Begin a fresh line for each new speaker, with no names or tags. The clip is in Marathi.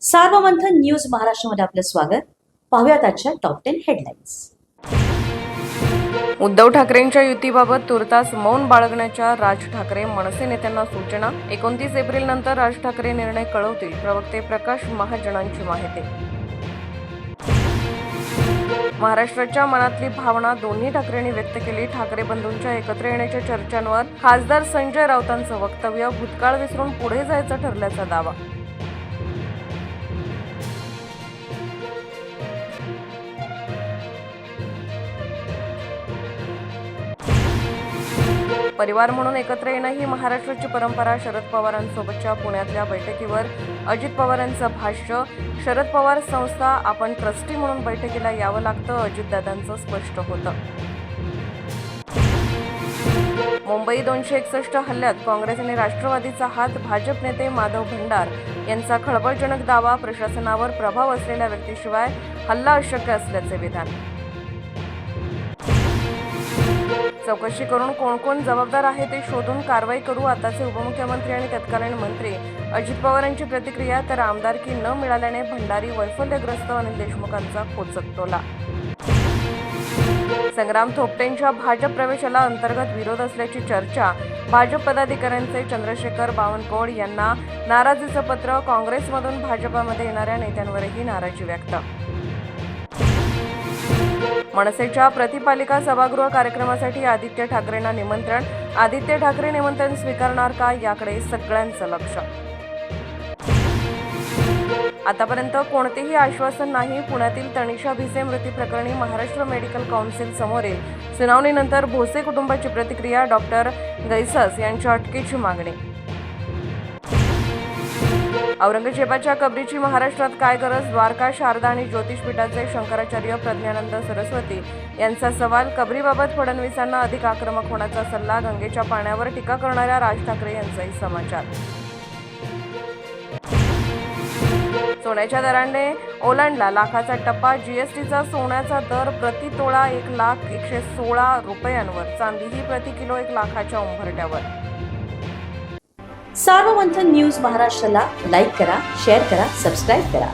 सार्वमंथन न्यूज महाराष्ट्रामध्ये आपलं स्वागत. पाहुयात आजच्या टॉप 10 हेडलाईन्स.
उद्धव ठाकरेंच्या युतीबाबत तुर्तास मौन बाळगण्याच्या राज ठाकरे मनसे नेत्यांना सूचना. 29 एप्रिल नंतर राज ठाकरे निर्णय कळवतील, प्रवक्ते प्रकाश महाजनांची माहिती. महाराष्ट्राच्या मनातली भावना दोन्ही ठाकरेंनी व्यक्त केली. ठाकरे बंधूंच्या एकत्र येण्याच्या चर्चांवर खासदार संजय राऊतांचं वक्तव्य. भूतकाळ विसरून पुढे जायचं ठरल्याचा दावा. परिवार म्हणून एकत्र येणं ही महाराष्ट्राची परंपरा. शरद पवारांसोबतच्या पुण्यातल्या बैठकीवर अजित पवारांचं भाष्य. शरद पवार संस्था आपण ट्रस्टी म्हणून बैठकीला यावं लागतं, अजितदादांचं स्पष्ट होतं. मुंबई 261 हल्ल्यात काँग्रेस आणि राष्ट्रवादीचा हात. भाजप नेते माधव भंडार यांचा खळबळजनक दावा. प्रशासनावर प्रभाव असलेल्या व्यक्तीशिवाय हल्ला अशक्य असल्याचे विधान. चौकशी करून कोण कोण जबाबदार आहे ते शोधून कारवाई करू, आताचे उपमुख्यमंत्री आणि तत्कालीन मंत्री अजित पवारांची प्रतिक्रिया. तर आमदारकी न मिळाल्याने भंडारी वैफल्यग्रस्त. अनिल देशमुखांचा खोचक टोला. संग्राम थोपटेंच्या भाजप प्रवेशाला अंतर्गत विरोध असल्याची चर्चा. भाजप पदाधिकाऱ्यांचे चंद्रशेखर बावनकुळे यांना नाराजीचं पत्र. काँग्रेसमधून भाजपमध्ये येणाऱ्या नेत्यांवरही नाराजी व्यक्त. मनसेच्या प्रतिपालिका सभागृह कार्यक्रमासाठी आदित्य ठाकरेंना निमंत्रण. आदित्य ठाकरे निमंत्रण स्वीकारणार का, याकडे सगळ्यांचं लक्ष. आतापर्यंत कोणतेही आश्वासन नाही. पुण्यातील तनिषा भिसे मृत्यू प्रकरणी महाराष्ट्र मेडिकल काउन्सिल समोरील सुनावणीनंतर भोसे कुटुंबाची प्रतिक्रिया. डॉक्टर गैसस यांच्या अटकेची मागणी. औरंगजेबाच्या कबरीची महाराष्ट्रात काय गरज. द्वारका, शारदा आणि ज्योतिषपीठाचे शंकराचार्य प्रज्ञानंद सरस्वती यांचा सवाल. कबरीबाबत फडणवीसांना अधिक आक्रमक होण्याचा सल्ला. गंगेच्या पाण्यावर टीका करणाऱ्या राज ठाकरे यांचाही समाचार. सोन्याच्या दराने ओलांडला लाखाचा टप्पा. जीएसटीचा सोन्याचा दर प्रति तोळा 1,116 रुपयांवर. चांदीही प्रति किलो 1 लाखाच्या उंबरठ्यावर.
सार्वमंथन न्यूज महाराष्ट्राला लाईक करा, शेअर करा, सबस्क्राईब करा.